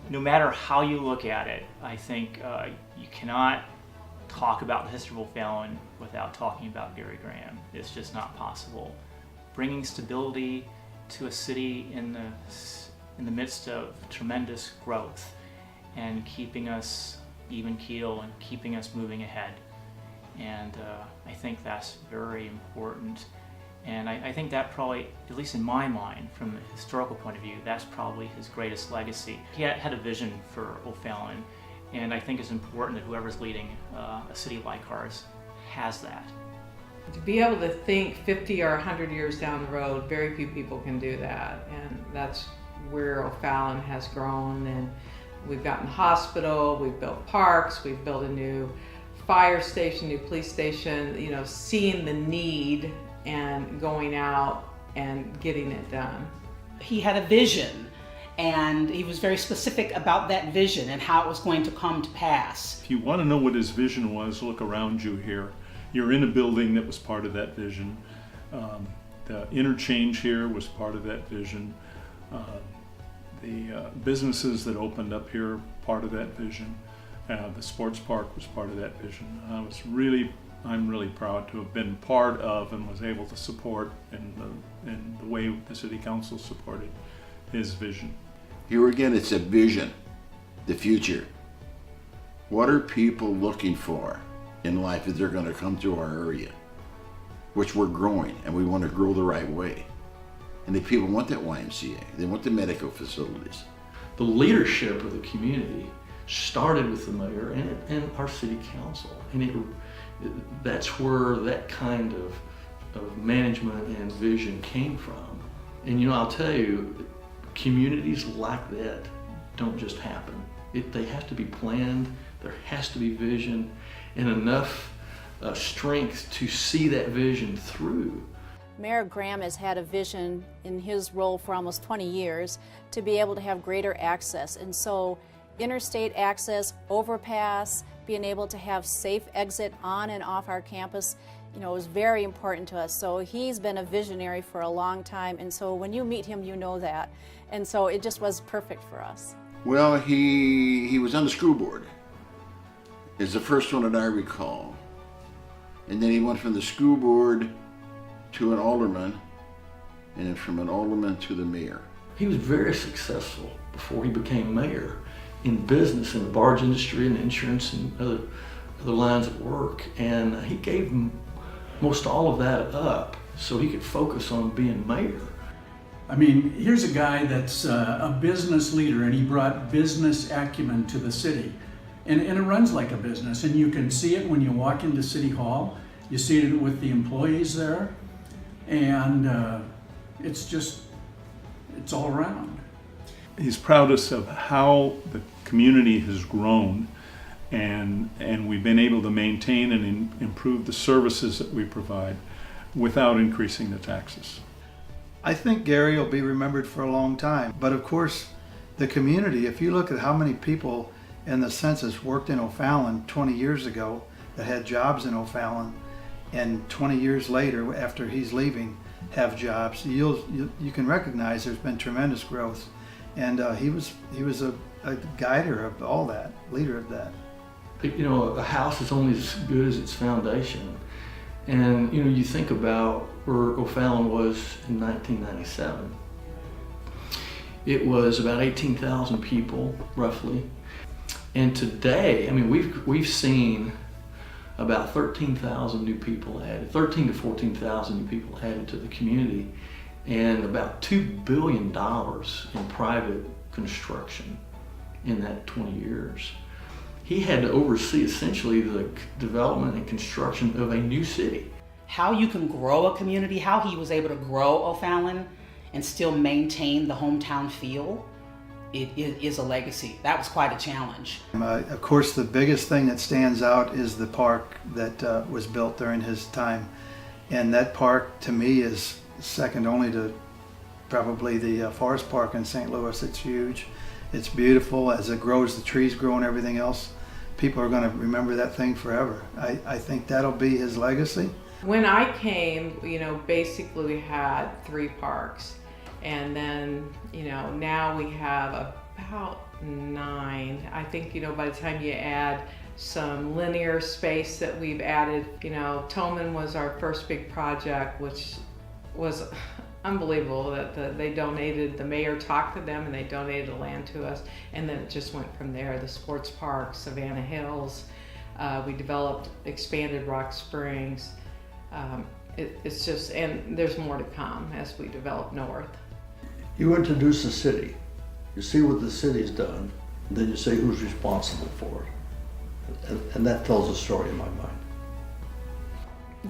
no matter how you look at it, I think you cannot talk about the history of O'Fallon without talking about Gary Graham. It's just not possible. Bringing stability to a city in the midst of tremendous growth and keeping us even keel and keeping us moving ahead. And I think that's very important. And I think that probably, at least in my mind, from a historical point of view, that's probably his greatest legacy. He had a vision for O'Fallon, and I think it's important that whoever's leading a city like ours has that. To be able to think 50 or 100 years down the road, very few people can do that. And that's where O'Fallon has grown. And we've gotten a hospital, we've built parks, we've built a new fire station, new police station, you know, seeing the need and going out and getting it done. He had a vision, and he was very specific about that vision and how it was going to come to pass. If you want to know what his vision was, look around you here. You're in a building that was part of that vision. The interchange here was part of that vision. The businesses that opened up here, part of that vision. The sports park was part of that vision. I'm really proud to have been part of and was able to support in the way the city council supported his vision. Here again, it's a vision, the future. What are people looking for in life if they're going to come to our area, which we're growing, and we want to grow the right way? And the people want that YMCA. They want the medical facilities. The leadership of the community started with the mayor and our city council, and that's where that kind of management and vision came from. And you know, I'll tell you, communities like that don't just happen. They have to be planned, there has to be vision, and enough strength to see that vision through. Mayor Graham has had a vision in his role for almost 20 years to be able to have greater access. And so interstate access, overpass, being able to have safe exit on and off our campus, you know, is very important to us. So he's been a visionary for a long time, and so when you meet him, you know that. And so it just was perfect for us. Well, he was on the school board. It's the first one that I recall. And then he went from the school board to an alderman, and then from an alderman to the mayor. He was very successful before he became mayor in business, in the barge industry and insurance and other lines of work. And he gave most all of that up so he could focus on being mayor. I mean, here's a guy that's a business leader, and he brought business acumen to the city. And it runs like a business, and you can see it when you walk into City Hall. You see it with the employees there, and it's all around. He's proudest of how the community has grown, and we've been able to maintain and improve the services that we provide without increasing the taxes. I think Gary will be remembered for a long time, but of course the community, if you look at how many people in the census worked in O'Fallon 20 years ago that had jobs in O'Fallon, and 20 years later after he's leaving have jobs, you can recognize there's been tremendous growth. And he was a guider of all that, leader of that. You know, a house is only as good as its foundation. And you know, you think about where O'Fallon was in 1997. It was about 18,000 people, roughly. And today, I mean, we've seen about 13,000 new people added, 13 to 14,000 new people added to the community, and about $2 billion in private construction in that 20 years. He had to oversee essentially the development and construction of a new city. How you can grow a community, how he was able to grow O'Fallon and still maintain the hometown feel, it is a legacy. That was quite a challenge. Of course, the biggest thing that stands out is the park that was built during his time. And that park, to me, is second only to probably the Forest Park in St. Louis. It's huge. It's beautiful. As it grows, the trees grow and everything else. People are going to remember that thing forever. I think that'll be his legacy. When I came, you know, basically we had 3 parks. And then, you know, now we have about 9. I think, by the time you add some linear space that we've added, Tolman was our first big project, which was unbelievable that they donated, the mayor talked to them and they donated the land to us, and then it just went from there. The sports park, Savannah Hills, we developed, expanded Rock Springs. It's just, and there's more to come as we develop north. You introduce the city, you see what the city's done, and then you say who's responsible for it. And that tells a story in my mind.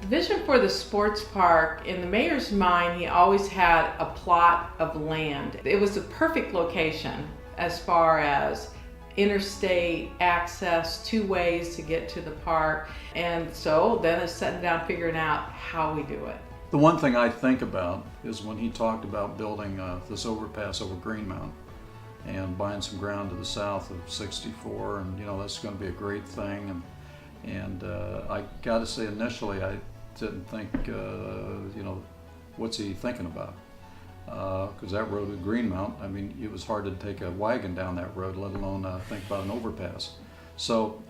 The vision for the sports park, in the mayor's mind, he always had a plot of land. It was the perfect location as far as interstate access, 2 ways to get to the park. And so then it's sitting down figuring out how we do it. The one thing I think about is when he talked about building this overpass over Greenmount and buying some ground to the south of 64, and that's going to be a great thing. And I got to say, initially, I didn't think, what's he thinking about? Because that road at Greenmount, I mean, it was hard to take a wagon down that road, let alone think about an overpass. So,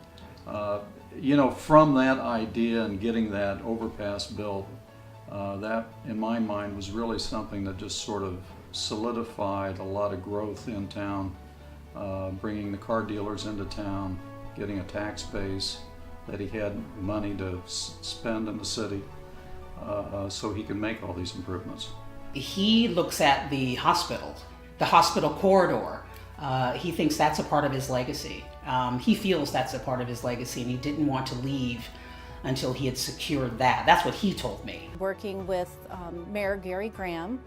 from that idea and getting that overpass built, that, in my mind, was really something that just sort of solidified a lot of growth in town, bringing the car dealers into town, getting a tax base, that he had money to spend in the city, so he can make all these improvements. He looks at the hospital corridor. He thinks that's a part of his legacy. He feels that's a part of his legacy, and he didn't want to leave until he had secured that. That's what he told me. Working with Mayor Gary Graham,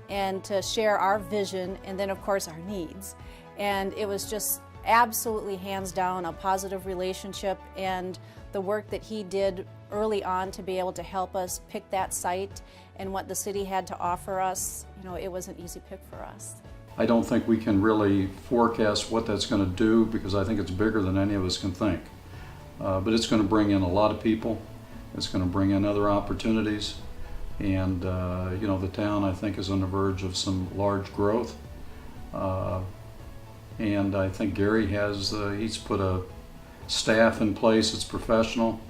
and to share our vision and then of course our needs. And it was just absolutely hands down a positive relationship, and the work that he did early on to be able to help us pick that site and what the city had to offer us, it was an easy pick for us. I don't think we can really forecast what that's going to do, because I think it's bigger than any of us can think. But it's going to bring in a lot of people. It's going to bring in other opportunities. And, the town, I think, is on the verge of some large growth. And I think Gary he's put a staff in place that's professional.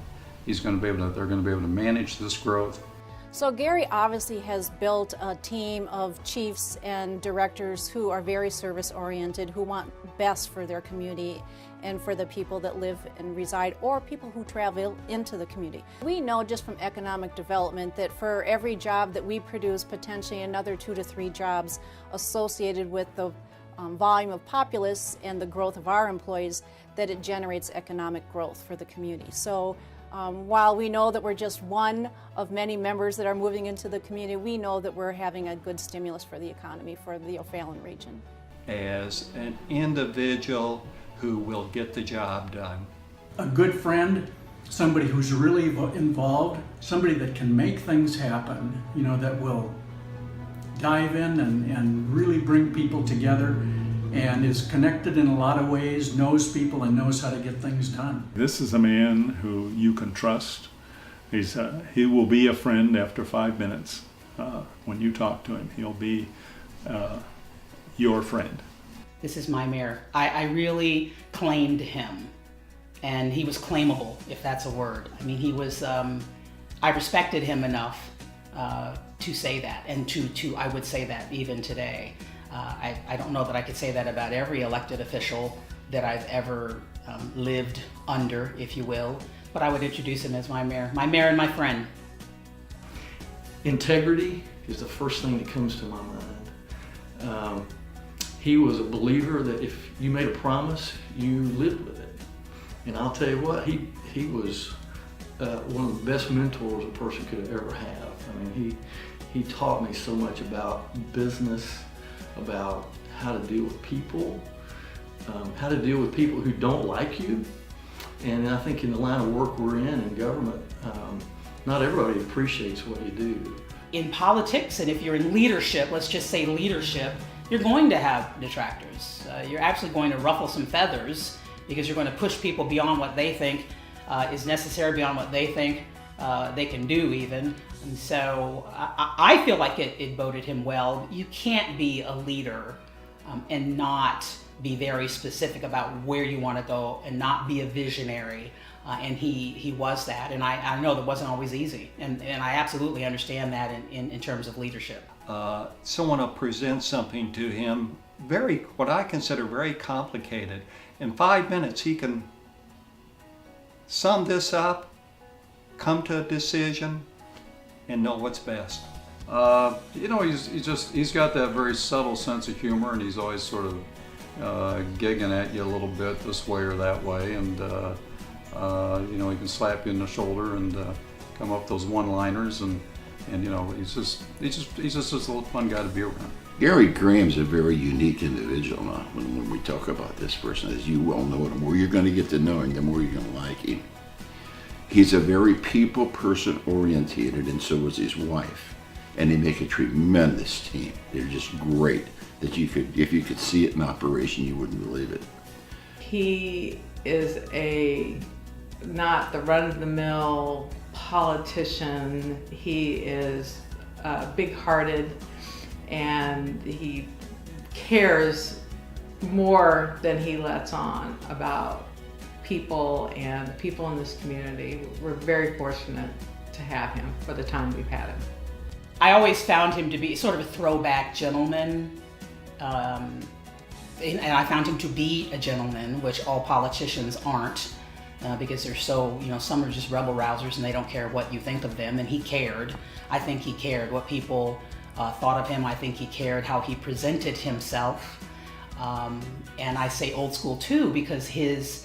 They're going to be able to manage this growth. So Gary obviously has built a team of chiefs and directors who are very service oriented, who want best for their community and for the people that live and reside, or people who travel into the community. We know just from economic development that for every job that we produce, potentially another 2 to 3 jobs associated with the volume of populace and the growth of our employees, that it generates economic growth for the community. So while we know that we're just one of many members that are moving into the community, we know that we're having a good stimulus for the economy for the O'Fallon region. As an individual who will get the job done. A good friend, somebody who's really involved, somebody that can make things happen, that will dive in and really bring people together, and is connected in a lot of ways, knows people and knows how to get things done. This is a man who you can trust. He will be a friend after 5 minutes. When you talk to him, he'll be your friend. This is my mayor. I really claimed him, and he was claimable, if that's a word. I mean, he was, I respected him enough to say that, and I would say that even today. I don't know that I could say that about every elected official that I've ever lived under, if you will, but I would introduce him as my mayor and my friend. Integrity is the first thing that comes to my mind. He was a believer that if you made a promise, you lived with it. And I'll tell you what, he was one of the best mentors a person could ever have. I mean, he taught me so much about business, about how to deal with people, how to deal with people who don't like you. And I think in the line of work we're in government, not everybody appreciates what you do. In politics, and if you're in leadership, let's just say leadership, you're going to have detractors. You're actually going to ruffle some feathers because you're going to push people beyond what they think is necessary, beyond what they think they can do even. And so I feel like it boded him well. You can't be a leader and not be very specific about where you want to go and not be a visionary. And he was that. And I know that wasn't always easy. And I absolutely understand that in terms of leadership. Someone will present something to him, what I consider very complicated. In 5 minutes, he can sum this up, come to a decision, and know what's best. He's got that very subtle sense of humor, and he's always sort of gigging at you a little bit this way or that way, and he can slap you in the shoulder and come up with those one-liners, and he's just this little fun guy to be around. Gary Graham's a very unique individual now when we talk about this person. As you well know, the more you're going to get to know him, the more you're going to like him. He's a very people person orientated, and so is his wife. And they make a tremendous team. They're just great. That if you could see it in operation, you wouldn't believe it. He is not the run-of-the-mill politician. He is big-hearted, and he cares more than he lets on about people and people in this community. We're very fortunate to have him for the time we've had him. I always found him to be sort of a throwback gentleman, and I found him to be a gentleman, which all politicians aren't, because they're so, some are just rebel rousers and they don't care what you think of them, and he cared. I think he cared what people thought of him. I think he cared how he presented himself, and I say old school too, because his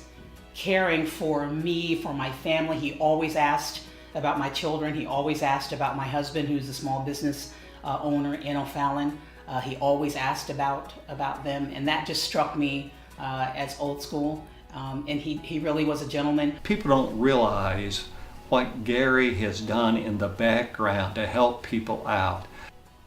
caring for me, for my family, he always asked about my children. He always asked about my husband, who's a small business owner in O'Fallon. He always asked about them, and that just struck me as old school. And he really was a gentleman. People don't realize what Gary has done in the background to help people out.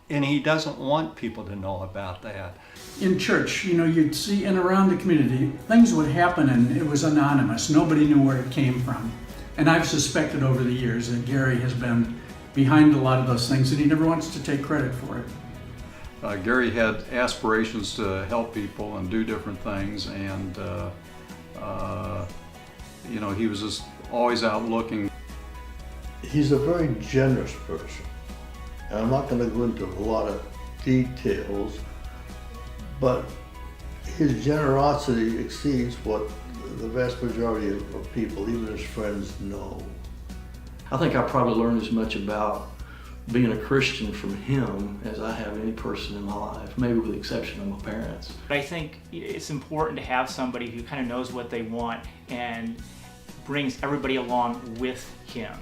And he doesn't want people to know about that. In church, you'd see, and around the community, things would happen and it was anonymous. Nobody knew where it came from. And I've suspected over the years that Gary has been behind a lot of those things, and he never wants to take credit for it. Gary had aspirations to help people and do different things, and he was just always out looking. He's a very generous person, and I'm not going to go into a lot of details, but his generosity exceeds what the vast majority of people, even his friends, know. I think I probably learned as much about being a Christian from him as I have any person in my life, maybe with the exception of my parents. But I think it's important to have somebody who kind of knows what they want and brings everybody along with him.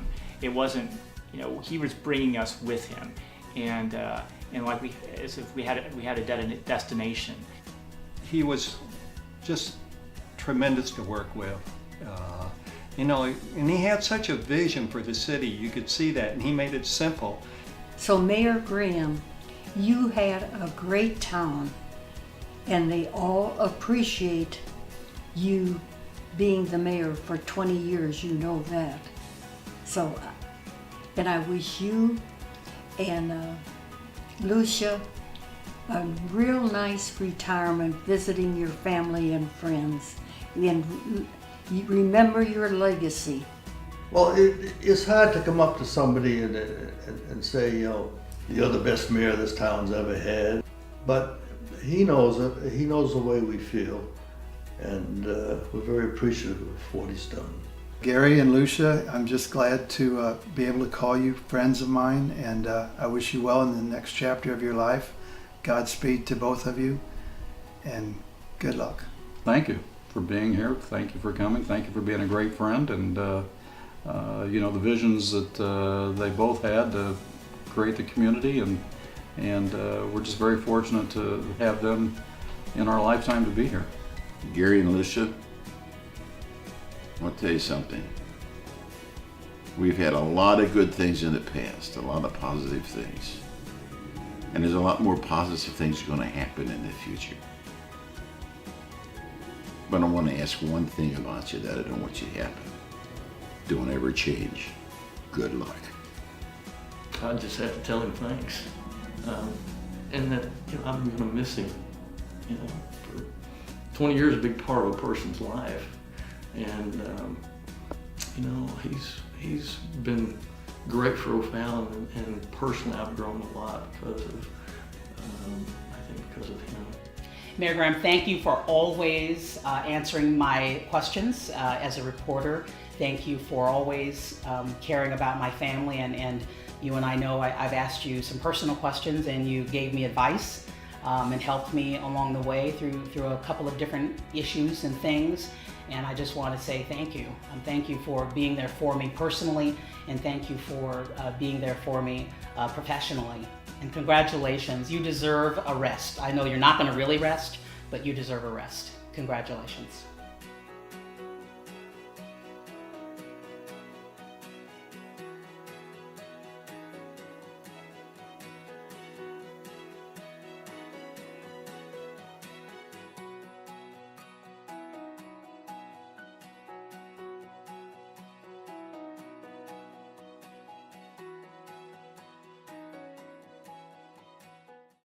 It wasn't, he was bringing us with him, and like as if we had a destination. He was just tremendous to work with, and he had such a vision for the city. You could see that, and he made it simple. So Mayor Graham, you had a great town, and they all appreciate you being the mayor for 20 years, you know that. So, and I wish you and Lucia a real nice retirement, visiting your family and friends. And remember your legacy. Well, it's hard to come up to somebody and say, you're the best mayor this town's ever had. But he knows it. He knows the way we feel. And we're very appreciative of what he's done. Gary and Lucia, I'm just glad to be able to call you friends of mine, and I wish you well in the next chapter of your life. Godspeed to both of you, and good luck. Thank you for being here. Thank you for coming. Thank you for being a great friend, and the visions that they both had to create the community, and we're just very fortunate to have them in our lifetime to be here. Gary and Lucia, I want to tell you something. We've had a lot of good things in the past, a lot of positive things. And there's a lot more positive things going to happen in the future. But I want to ask one thing about you that I don't want you to happen. Don't ever change. Good luck. I just have to tell him thanks. And that I'm going to miss him, 20 years is a big part of a person's life. And, you know, he's been great for O'Fallon, and personally I've grown a lot because of, I think because of him. Mayor Graham, thank you for always answering my questions as a reporter. Thank you for always caring about my family, and you and I know I've asked you some personal questions and you gave me advice and helped me along the way through a couple of different issues and things. And I just want to say thank you. Thank you for being there for me personally, and thank you for being there for me professionally. And congratulations, you deserve a rest. I know you're not going to really rest, but you deserve a rest. Congratulations.